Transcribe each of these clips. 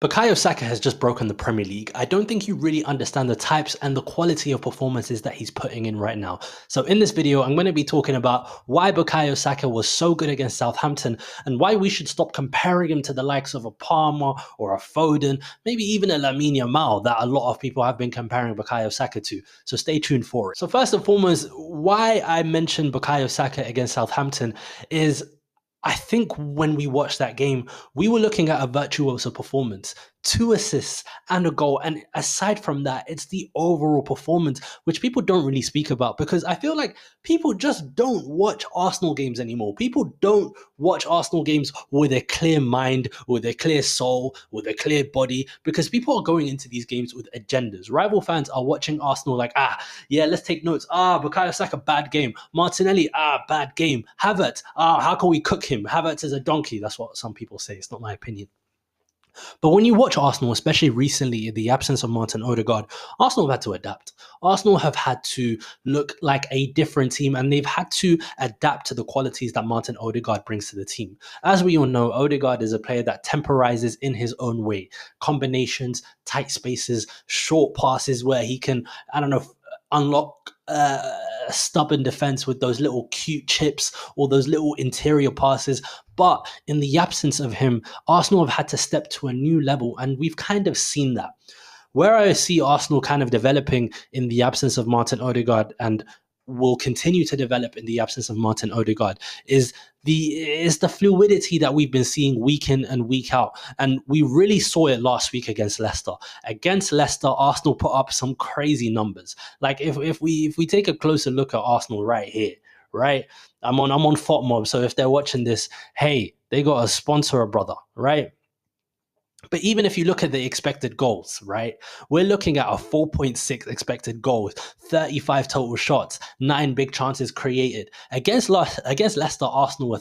Bukayo Saka has just broken the Premier League. I don't think you really understand the types and the quality of performances that he's putting in right now. So in this video, I'm going to be talking about why Bukayo Saka was so good against Southampton and why we should stop comparing him to the likes of a Palmer or a Foden, maybe even a Lamine Yamal that a lot of people have been comparing Bukayo Saka to. So stay tuned for it. So first and foremost, why I mentioned Bukayo Saka against Southampton is I think when we watched that game, we were looking at a virtuoso performance, 2 assists and a goal. And aside from that, it's the overall performance, which people don't really speak about because I feel like people just don't watch Arsenal games anymore. People don't watch Arsenal games with a clear mind, with a clear soul, with a clear body, because people are going into these games with agendas. Rival fans are watching Arsenal like, yeah, let's take notes. Bukayo Saka, bad game. Martinelli, bad game. Havertz, how can we cook him? Havertz is a donkey. That's what some people say. It's not my opinion. But when you watch Arsenal, especially recently in the absence of Martin Odegaard, Arsenal have had to adapt. Arsenal have had to look like a different team and they've had to adapt to the qualities that Martin Odegaard brings to the team. As we all know, Odegaard is a player that temporizes in his own way. Combinations, tight spaces, short passes where he can, unlock stubborn defense with those little cute chips or those little interior passes. But in the absence of him, Arsenal have had to step to a new level, and we've kind of seen that. Where I see Arsenal kind of developing in the absence of Martin Odegaard and will continue to develop in the absence of Martin Odegaard is the fluidity that we've been seeing week in and week out. And we really saw it last week against Leicester. Against Leicester, Arsenal put up some crazy numbers. Like if we take a closer look at Arsenal right here, right? I'm on FOTMob, so if they're watching this, hey, they got a sponsor, a brother, right? But even if you look at the expected goals, right, we're looking at a 4.6 expected goals, 35 total shots, 9 big chances created. Against Leicester, Arsenal were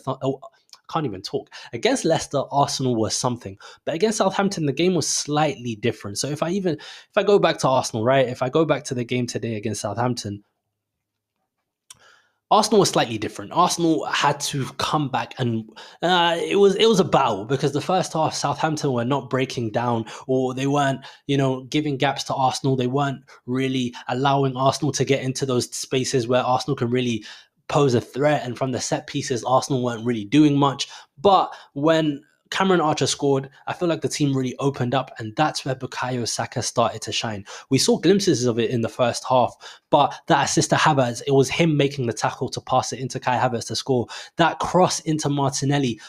can't even talk. Against Leicester, Arsenal was something. But against Southampton, the game was slightly different. So if I go back to Arsenal, right, if I go back to the game today against Southampton, Arsenal was slightly different. Arsenal had to come back, and it was a battle because the first half Southampton were not breaking down, or they weren't, giving gaps to Arsenal. They weren't really allowing Arsenal to get into those spaces where Arsenal can really pose a threat. And from the set pieces, Arsenal weren't really doing much. But when Cameron Archer scored, I feel like the team really opened up, and that's where Bukayo Saka started to shine. We saw glimpses of it in the first half, but that assist to Havertz, it was him making the tackle to pass it into Kai Havertz to score. That cross into Martinelli,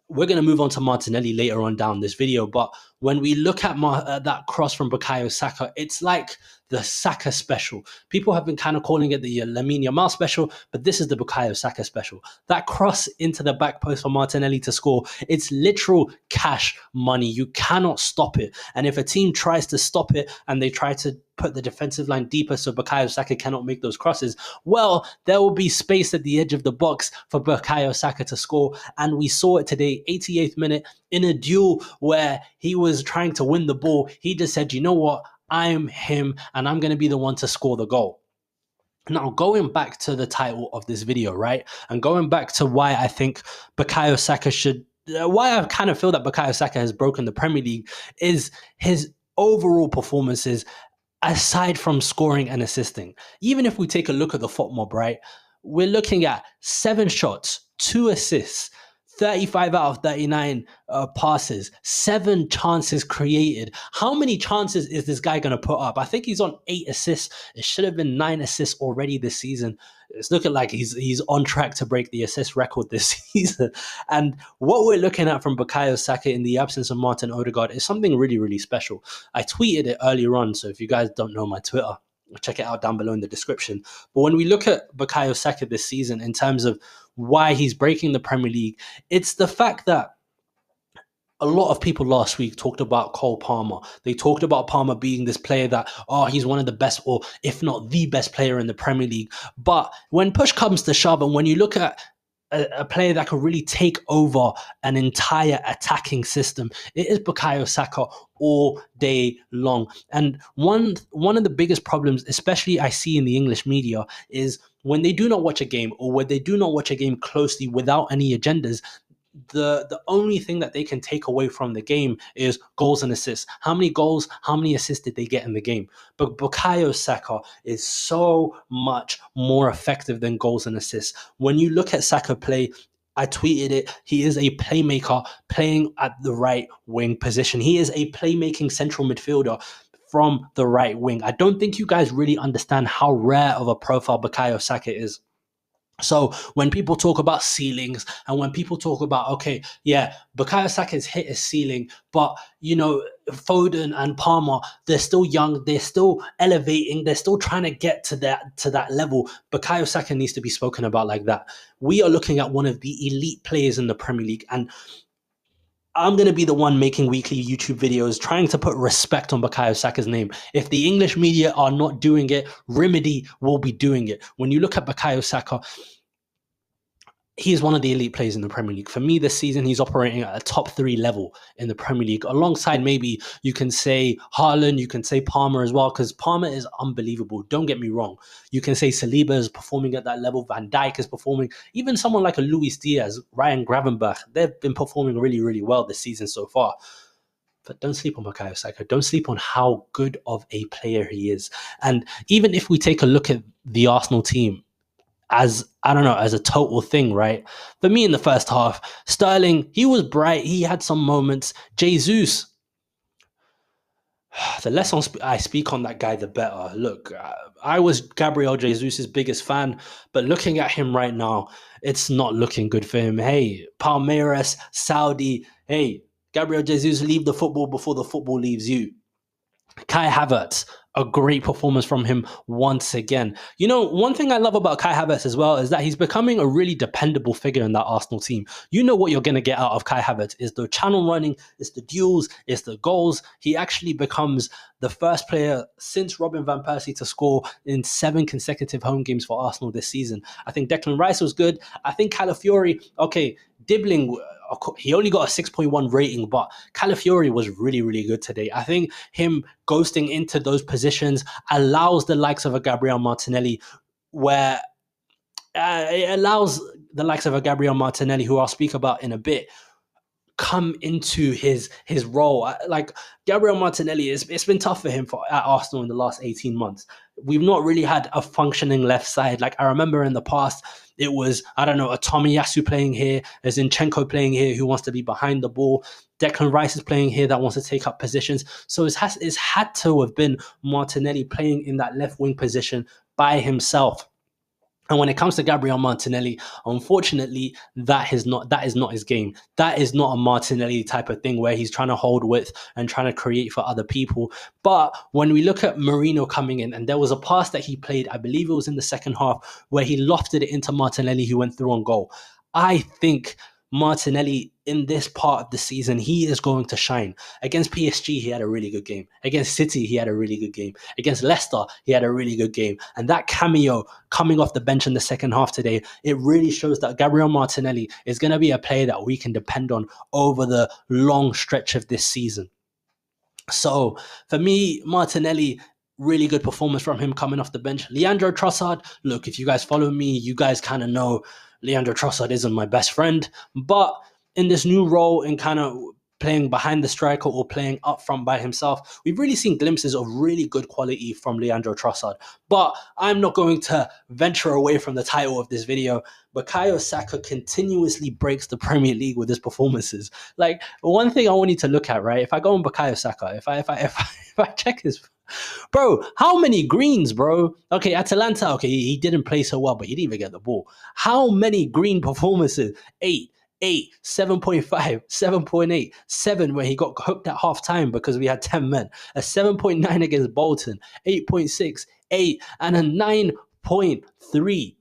we're going to move on to Martinelli later on down this video, but when we look at that cross from Bukayo Saka, it's like the Saka special. People have been kind of calling it the Lamine Yamal special, but this is the Bukayo Saka special. That cross into the back post for Martinelli to score, it's literal cash money. You cannot stop it. And if a team tries to stop it and they try to put the defensive line deeper so Bukayo Saka cannot make those crosses, well, there will be space at the edge of the box for Bukayo Saka to score. And we saw it today, 88th minute, in a duel where he was trying to win the ball. He just said, you know what? I'm him, and I'm going to be the one to score the goal. Now, going back to the title of this video, right? And going back to why I think Bukayo Saka why I kind of feel that Bukayo Saka has broken the Premier League is his overall performances aside from scoring and assisting. Even if we take a look at the FOTMob, right? We're looking at 7 shots, 2 assists, 35 out of 39 passes, 7 chances created. How many chances is this guy going to put up? I think he's on 8 assists. It should have been 9 assists already this season. It's looking like he's on track to break the assist record this season. And what we're looking at from Bukayo Saka in the absence of Martin Odegaard is something really, really special. I tweeted it earlier on, so if you guys don't know my Twitter, check it out down below in the description. But when we look at Bukayo Saka this season in terms of why he's breaking the Premier League, it's the fact that a lot of people last week talked about Cole Palmer. They talked about Palmer being this player that, he's one of the best, or if not the best player in the Premier League. But when push comes to shove, and when you look at a player that can really take over an entire attacking system, it is Bukayo Saka all day long. And one of the biggest problems, especially I see in the English media, is when they do not watch a game, or when they do not watch a game closely without any agendas, the only thing that they can take away from the game is goals and assists. How many goals, how many assists did they get in the game? But Bukayo Saka is so much more effective than goals and assists. When you look at Saka play, I tweeted it. He is a playmaker playing at the right wing position. He is a playmaking central midfielder from the right wing. I don't think you guys really understand how rare of a profile Bukayo Saka is. So when people talk about ceilings and when people talk about, okay, yeah, Bukayo Saka's hit his ceiling, but Foden and Palmer, they're still young, they're still elevating, they're still trying to get to that level. Bukayo Saka needs to be spoken about like that. We are looking at one of the elite players in the Premier League, and I'm going to be the one making weekly YouTube videos trying to put respect on Bukayo Saka's name. If the English media are not doing it, Remedy will be doing it. When you look at Bukayo Saka, he's one of the elite players in the Premier League. For me, this season, he's operating at a top 3 level in the Premier League. Alongside, maybe you can say Haaland, you can say Palmer as well, because Palmer is unbelievable. Don't get me wrong. You can say Saliba is performing at that level. Van Dijk is performing. Even someone like a Luis Diaz, Ryan Gravenberch, they've been performing really, really well this season so far. But don't sleep on Bukayo Saka. Don't sleep on how good of a player he is. And even if we take a look at the Arsenal team, as a total thing, right? For me in the first half, Sterling, he was bright. He had some moments. Jesus, the less I speak on that guy, the better. Look, I was Gabriel Jesus' biggest fan, but looking at him right now, it's not looking good for him. Hey, Palmeiras, Saudi, hey, Gabriel Jesus, leave the football before the football leaves you. Kai Havertz, a great performance from him once again. One thing I love about Kai Havertz as well is that he's becoming a really dependable figure in that Arsenal team. You know what you're going to get out of Kai Havertz is the channel running, it's the duels, it's the goals. He actually becomes the first player since Robin van Persie to score in 7 consecutive home games for Arsenal this season. I think Declan Rice was good. I think Calafiori, okay, Dibbling, he only got a 6.1 rating, but Calafiori was really, really good today. I think him ghosting into those positions allows the likes of a Gabriel Martinelli, where it allows the likes of a Gabriel Martinelli, who I'll speak about in a bit, come into his role. Like Gabriel Martinelli, it's been tough for him at Arsenal in the last 18 months. We've not really had a functioning left side. Like I remember in the past, it was, a Tomiyasu playing here, a Zinchenko playing here who wants to be behind the ball. Declan Rice is playing here that wants to take up positions. So it's had to have been Martinelli playing in that left wing position by himself. And when it comes to Gabriel Martinelli, unfortunately, that is not his game. That is not a Martinelli type of thing where he's trying to hold width and trying to create for other people. But when we look at Marino coming in, and there was a pass that he played, I believe it was in the second half, where he lofted it into Martinelli, who went through on goal. I think Martinelli in this part of the season, he is going to shine. Against PSG, he had a really good game. Against City, he had a really good game. Against Leicester, he had a really good game. And that cameo coming off the bench in the second half today, it really shows that Gabriel Martinelli is going to be a player that we can depend on over the long stretch of this season. So for me, Martinelli, really good performance from him coming off the bench. Leandro Trossard, look, if you guys follow me, you guys kind of know Leandro Trossard isn't my best friend, but in this new role in kind of playing behind the striker or playing up front by himself, we've really seen glimpses of really good quality from Leandro Trossard. But I'm not going to venture away from the title of this video. Bukayo Saka continuously breaks the Premier League with his performances. Like, one thing I want you to look at, right? If I go on Bukayo Saka, if I check his... Bro, how many greens, bro? Okay, Atalanta, okay, he didn't play so well, but he didn't even get the ball. How many green performances? 8, 7.5, 7.8, 7 where he got hooked at half time because we had 10 men, a 7.9 against Bolton, 8.6, 8, and a 9.3.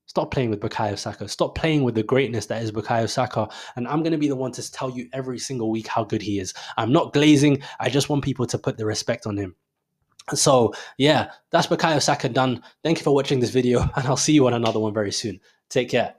Stop playing with Bukayo Saka. Stop playing with the greatness that is Bukayo Saka. And I'm going to be the one to tell you every single week how good he is. I'm not glazing. I just want people to put the respect on him. So, yeah, that's Bukayo Saka done. Thank you for watching this video, and I'll see you on another one very soon. Take care.